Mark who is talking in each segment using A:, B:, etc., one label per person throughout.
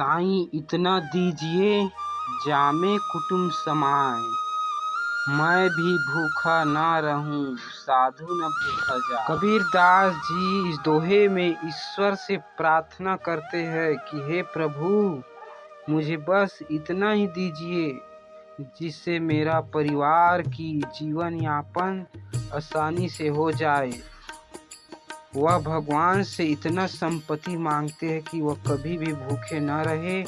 A: साईं इतना दीजिए जामे कुटुम्ब समाए, मैं भी भूखा ना रहूं साधु न भूखा जाए। कबीर दास जी इस दोहे में ईश्वर से प्रार्थना करते हैं कि हे प्रभु, मुझे बस इतना ही दीजिए जिससे मेरा परिवार की जीवन यापन आसानी से हो जाए। वह भगवान से इतना संपत्ति मांगते हैं कि वह कभी भी भूखे न रहे,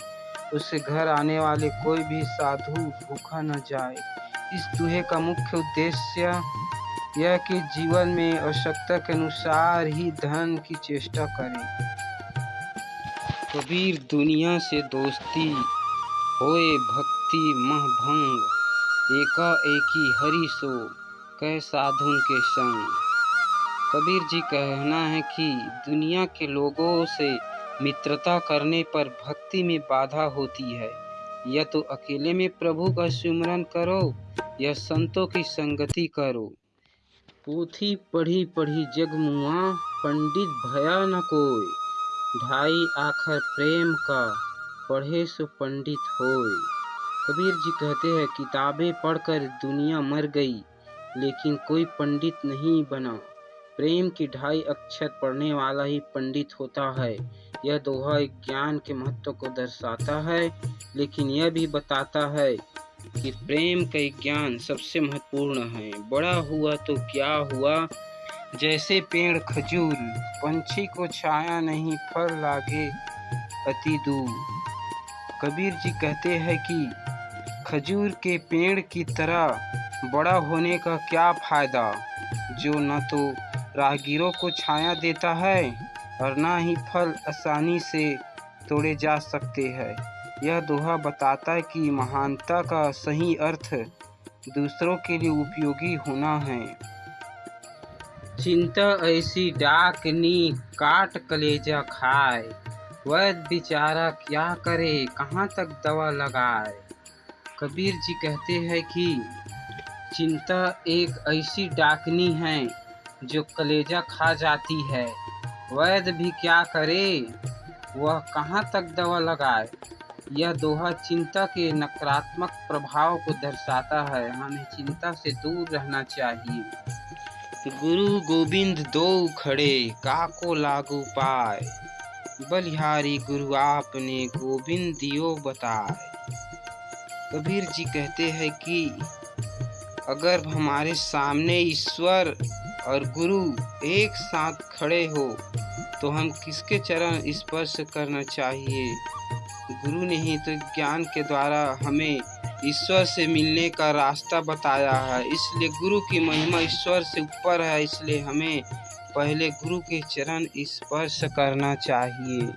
A: उससे घर आने वाले कोई भी साधु भूखा न जाए। इस दोहे का मुख्य उद्देश्य यह कि जीवन में आवश्यकता के अनुसार ही धन की चेष्टा करें। कबीर दुनिया से दोस्ती होए भक्ति मह भंग, एकाएकी हरि सो कह साधुन के संग। कबीर जी कहना है कि दुनिया के लोगों से मित्रता करने पर भक्ति में बाधा होती है। या तो अकेले में प्रभु का सुमिरन करो या संतों की संगति करो। पोथी पढ़ी पढ़ी जग मुआ, पंडित भया न कोई, ढाई आखर प्रेम का पढ़े सो पंडित होए। कबीर जी कहते हैं किताबें पढ़कर दुनिया मर गई लेकिन कोई पंडित नहीं बना। प्रेम की ढाई अक्षर पढ़ने वाला ही पंडित होता है। यह दोहा ज्ञान के महत्व को दर्शाता है, लेकिन यह भी बताता है कि प्रेम का ज्ञान सबसे महत्वपूर्ण है। बड़ा हुआ तो क्या हुआ, जैसे पेड़ खजूर, पंछी को छाया नहीं फल लागे अति दूर। कबीर जी कहते हैं कि खजूर के पेड़ की तरह बड़ा होने का क्या फायदा, जो न तो राहगीरों को छाया देता है और ना ही फल आसानी से तोड़े जा सकते हैं। यह दोहा बताता है कि महानता का सही अर्थ दूसरों के लिए उपयोगी होना है। चिंता ऐसी डाकनी काट कलेजा खाए, वैद्य बेचारा क्या करे कहाँ तक दवा लगाए। कबीर जी कहते हैं कि चिंता एक ऐसी डाकनी है जो कलेजा खा जाती है, वैद्य भी क्या करे, वह कहाँ तक दवा लगाए। यह दोहा चिंता के नकारात्मक प्रभाव को दर्शाता है। हमें चिंता से दूर रहना चाहिए। गुरु गोविंद दो खड़े काको लागू पाए, बलिहारी गुरु आपने गोविंद दियो बताए। कबीर जी कहते हैं कि अगर हमारे सामने ईश्वर और गुरु एक साथ खड़े हो तो हम किसके चरण स्पर्श करना चाहिए। गुरु ने ही तो ज्ञान के द्वारा हमें ईश्वर से मिलने का रास्ता बताया है, इसलिए गुरु की महिमा ईश्वर से ऊपर है। इसलिए हमें पहले गुरु के चरण स्पर्श करना चाहिए।